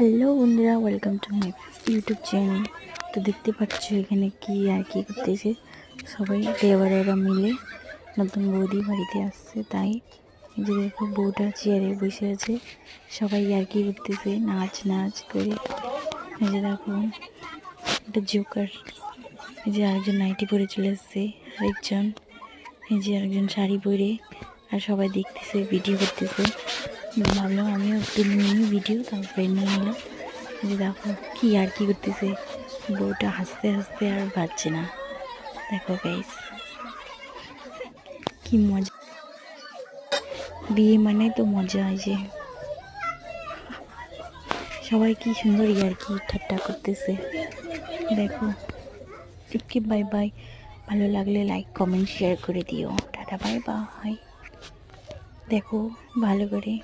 Hello বন্ধুরা, welcome to my YouTube channel. তো দেখতে পাচ্ছ এখানে কি আর কি করতেছে সবাই লেবারেরা মিলে। নতুন বৌদি বাড়িতে আসছে, তাই এই যে দেখো বউটা চেয়ারে বসে আছে, সবাই আর কি করতেছে নাচ নাচ করে। এই যে দেখো একটা জোকার, এই যে আরেকজন নাইটি পরে চলে আসছে, আরেকজন এই যে আরেকজন শাড়ি পরে, আর সবাই দেখতেছে ভিডিও করতেছে। ভাবলাম আমিও একটু নিয়ে ভিডিও, তারপরে নিয়ে নিলাম। যে দেখো কি আর কি করতেছে, বউটা হাসতে হাসতে আর পারছে না। দেখো গাইস, কি মজা, বিয়ে মানে তো মজা। হয় যে সবাই কি সুন্দর আর কি ঠাট্টা করতেছে। দেখো, ওকে বাই বাই। ভালো লাগলে লাইক কমেন্ট শেয়ার করে দিও। Tata bye bye. দেখো ভালো করে।